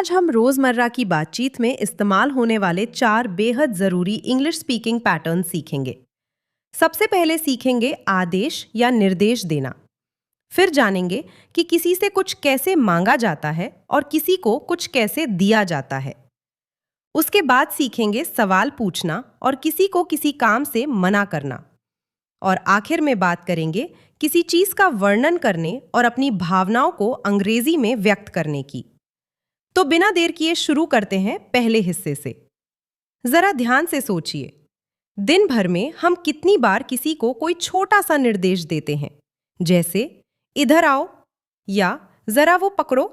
आज हम रोजमर्रा की बातचीत में इस्तेमाल होने वाले 4 बेहद जरूरी इंग्लिश स्पीकिंग पैटर्न सीखेंगे। सबसे पहले सीखेंगे आदेश या निर्देश देना। फिर जानेंगे कि किसी से कुछ कैसे मांगा जाता है और किसी को कुछ कैसे दिया जाता है। उसके बाद सीखेंगे सवाल पूछना और किसी को किसी काम से मना करना। और आखिर में बात करेंगे किसी चीज का वर्णन करने और अपनी भावनाओं को अंग्रेजी में व्यक्त करने की। तो बिना देर किए शुरू करते हैं पहले हिस्से से। जरा ध्यान से सोचिए, दिन भर में हम कितनी बार किसी को कोई छोटा सा निर्देश देते हैं, जैसे इधर आओ या जरा वो पकड़ो।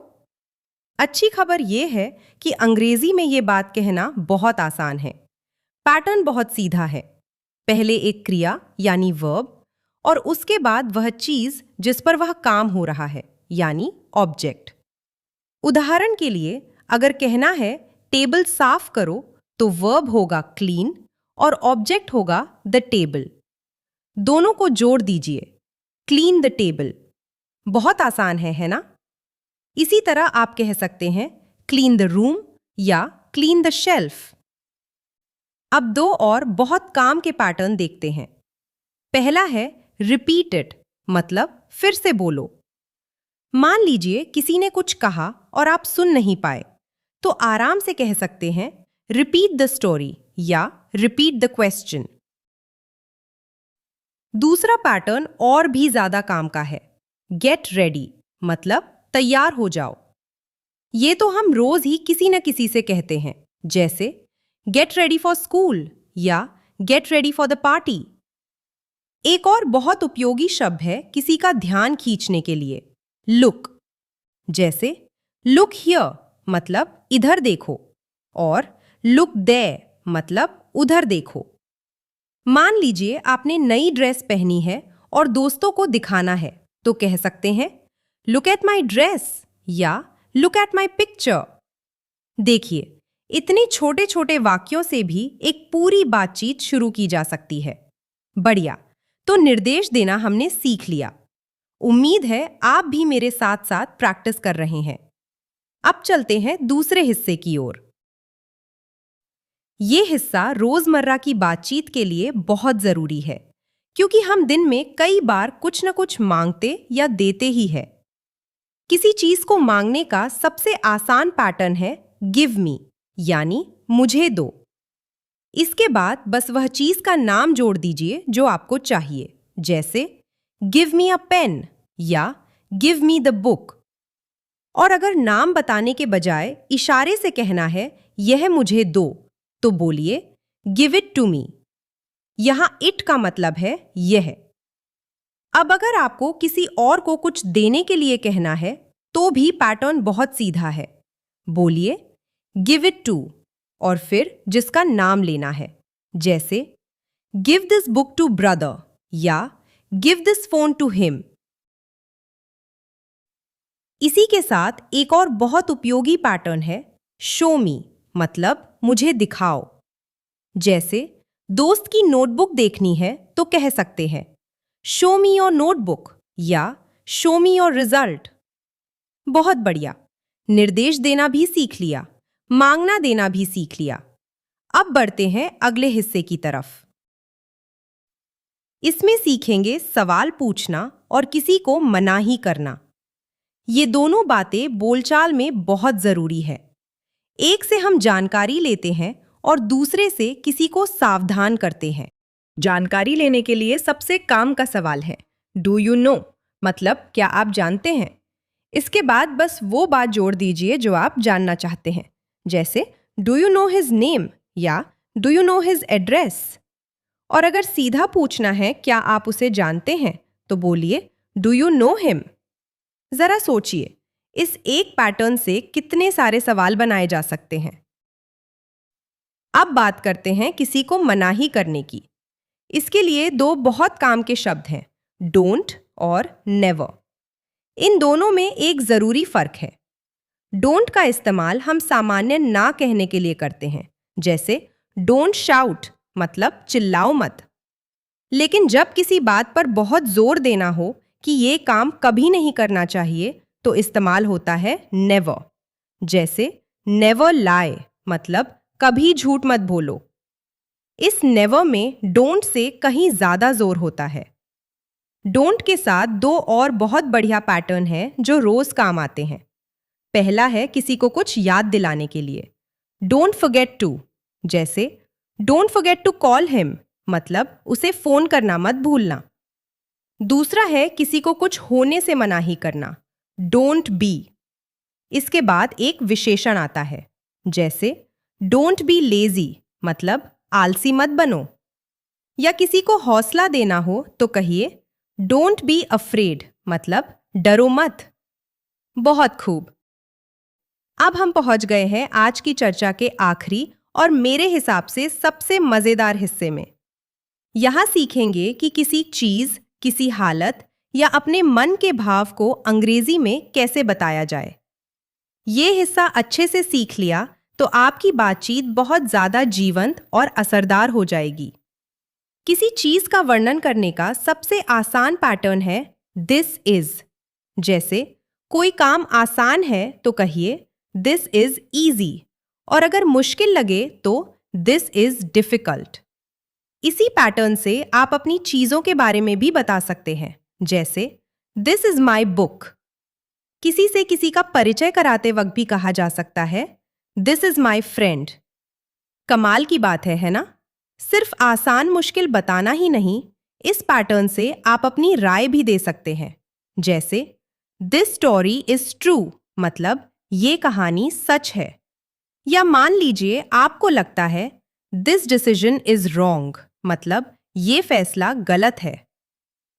अच्छी खबर यह है कि अंग्रेजी में ये बात कहना बहुत आसान है। पैटर्न बहुत सीधा है। पहले एक क्रिया यानी वर्ब और उसके बाद वह चीज जिस पर वह काम हो रहा है यानी ऑब्जेक्ट। उदाहरण के लिए अगर कहना है टेबल साफ करो तो वर्ब होगा क्लीन और ऑब्जेक्ट होगा द टेबल। दोनों को जोड़ दीजिए, क्लीन द टेबल। बहुत आसान है ना? इसी तरह आप कह सकते हैं क्लीन द रूम या क्लीन द शेल्फ। अब दो और बहुत काम के पैटर्न देखते हैं। पहला है रिपीट इट, मतलब फिर से बोलो। मान लीजिए किसी ने कुछ कहा और आप सुन नहीं पाए, तो आराम से कह सकते हैं रिपीट द स्टोरी या रिपीट द क्वेश्चन। दूसरा पैटर्न और भी ज्यादा काम का है, गेट रेडी, मतलब तैयार हो जाओ। ये तो हम रोज ही किसी न किसी से कहते हैं, जैसे गेट रेडी फॉर स्कूल या get ready for the party. एक और बहुत उपयोगी शब्द है किसी का ध्यान खींचने के लिए, लुक। जैसे लुक हियर मतलब इधर देखो और लुक देयर मतलब उधर देखो। मान लीजिए आपने नई ड्रेस पहनी है और दोस्तों को दिखाना है, तो कह सकते हैं लुक एट माई ड्रेस या लुक एट माई पिक्चर। देखिए, इतने छोटे छोटे वाक्यों से भी एक पूरी बातचीत शुरू की जा सकती है। बढ़िया, तो निर्देश देना हमने सीख लिया। उम्मीद है आप भी मेरे साथ साथ प्रैक्टिस कर रहे हैं। अब चलते हैं दूसरे हिस्से की ओर। ये हिस्सा रोजमर्रा की बातचीत के लिए बहुत जरूरी है, क्योंकि हम दिन में कई बार कुछ न कुछ मांगते या देते ही है। किसी चीज को मांगने का सबसे आसान पैटर्न है गिव मी, यानी मुझे दो। इसके बाद बस वह चीज का नाम जोड़ दीजिए जो आपको चाहिए, जैसे गिव मी अ पेन या गिव मी द बुक। और अगर नाम बताने के बजाय इशारे से कहना है यह मुझे दो, तो बोलिए गिव इट टू मी। यहां इट का मतलब है यह। अब अगर आपको किसी और को कुछ देने के लिए कहना है, तो भी पैटर्न बहुत सीधा है। बोलिए गिव इट टू और फिर जिसका नाम लेना है, जैसे give this book to brother या give this phone to him. इसी के साथ एक और बहुत उपयोगी पैटर्न है शो मी, मतलब मुझे दिखाओ। जैसे दोस्त की नोटबुक देखनी है तो कह सकते हैं शो मी योर नोटबुक या शो मी योर रिजल्ट। बहुत बढ़िया, निर्देश देना भी सीख लिया, मांगना देना भी सीख लिया। अब बढ़ते हैं अगले हिस्से की तरफ। इसमें सीखेंगे सवाल पूछना और किसी को मनाही करना। ये दोनों बातें बोलचाल में बहुत जरूरी है। एक से हम जानकारी लेते हैं और दूसरे से किसी को सावधान करते हैं। जानकारी लेने के लिए सबसे काम का सवाल है डू यू नो, मतलब क्या आप जानते हैं। इसके बाद बस वो बात जोड़ दीजिए जो आप जानना चाहते हैं, जैसे do you know his name या do you know his address. और अगर सीधा पूछना है क्या आप उसे जानते हैं, तो बोलिए डू यू नो हिम। जरा सोचिए, इस एक पैटर्न से कितने सारे सवाल बनाए जा सकते हैं। अब बात करते हैं किसी को मनाही करने की। इसके लिए दो बहुत काम के शब्द हैं, डोंट और नेवर। इन दोनों में एक जरूरी फर्क है। डोंट का इस्तेमाल हम सामान्य ना कहने के लिए करते हैं, जैसे डोंट शाउट, मतलब चिल्लाओ मत। लेकिन जब किसी बात पर बहुत जोर देना हो कि ये काम कभी नहीं करना चाहिए, तो इस्तेमाल होता है नेवर। जैसे नेवर लाई मतलब कभी झूठ मत बोलो। इस नेवर में डोंट से कहीं ज्यादा जोर होता है। डोंट के साथ दो और बहुत बढ़िया पैटर्न हैं जो रोज काम आते हैं। पहला है किसी को कुछ याद दिलाने के लिए, डोंट फॉरगेट टू। जैसे don't forget to call him मतलब उसे फोन करना मत भूलना। दूसरा है किसी को कुछ होने से मनाही करना, डोंट बी। इसके बाद एक विशेषण आता है, जैसे डोंट बी लेजी मतलब आलसी मत बनो। या किसी को हौसला देना हो तो कहिए डोंट बी अफ्रेड मतलब डरो मत। बहुत खूब। अब हम पहुंच गए हैं आज की चर्चा के आखिरी और मेरे हिसाब से सबसे मजेदार हिस्से में। यहां सीखेंगे कि किसी चीज, किसी हालत या अपने मन के भाव को अंग्रेजी में कैसे बताया जाए। ये हिस्सा अच्छे से सीख लिया तो आपकी बातचीत बहुत ज्यादा जीवंत और असरदार हो जाएगी। किसी चीज का वर्णन करने का सबसे आसान पैटर्न है दिस इज। जैसे कोई काम आसान है तो कहिए दिस इज इजी, और अगर मुश्किल लगे तो दिस इज डिफिकल्ट। इसी पैटर्न से आप अपनी चीजों के बारे में भी बता सकते हैं, जैसे दिस इज माई बुक। किसी से किसी का परिचय कराते वक्त भी कहा जा सकता है दिस इज माई फ्रेंड। कमाल की बात है ना? सिर्फ आसान मुश्किल बताना ही नहीं, इस पैटर्न से आप अपनी राय भी दे सकते हैं। जैसे दिस स्टोरी इज ट्रू मतलब ये कहानी सच है। या मान लीजिए आपको लगता है दिस डिसीजन इज रॉन्ग मतलब ये फैसला गलत है।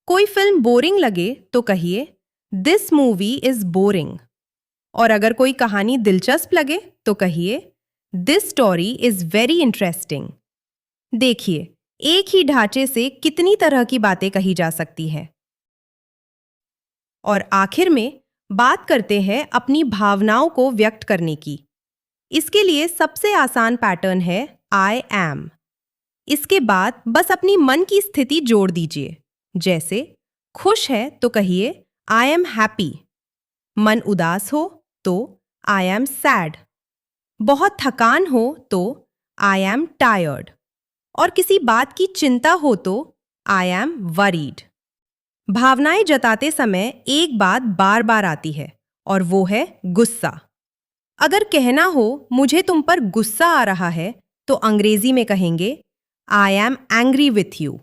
कोई फिल्म बोरिंग लगे तो कहिए दिस मूवी इज बोरिंग। और अगर कोई कहानी दिलचस्प लगे तो कहिए this story is very interesting. देखिए, एक ही ढांचे से कितनी तरह की बातें कही जा सकती हैं। और आखिर में बात करते हैं अपनी भावनाओं को व्यक्त करने की। इसके लिए सबसे आसान पैटर्न है आई एम। इसके बाद बस अपनी मन की स्थिति जोड़ दीजिए। जैसे खुश है तो कहिए आई एम हैप्पी। मन उदास हो तो आई एम सैड। बहुत थकान हो तो आई एम टायर्ड। और किसी बात की चिंता हो तो आई एम वरीड। भावनाएं जताते समय एक बात बार बार आती है और वो है गुस्सा। अगर कहना हो मुझे तुम पर गुस्सा आ रहा है तो अंग्रेजी में कहेंगे आई एम एंग्री विथ यू।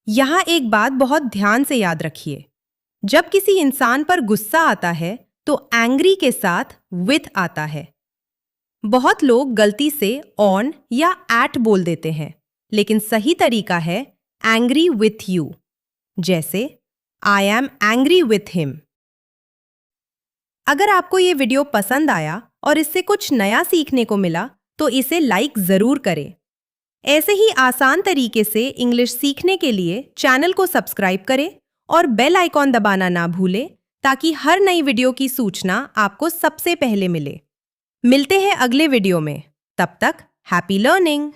यहां एक बात बहुत ध्यान से याद रखिए, जब किसी इंसान पर गुस्सा आता है तो एंग्री के साथ विथ आता है। बहुत लोग गलती से ऑन या एट बोल देते हैं, लेकिन सही तरीका है एंग्री विथ यू। जैसे I am angry with him. अगर आपको ये वीडियो पसंद आया और इससे कुछ नया सीखने को मिला तो इसे लाइक जरूर करें। ऐसे ही आसान तरीके से इंग्लिश सीखने के लिए चैनल को सब्सक्राइब करें और बेल आइकॉन दबाना ना भूलें ताकि हर नई वीडियो की सूचना आपको सबसे पहले मिले। मिलते हैं अगले वीडियो में। तब तक हैप्पी लर्निंग।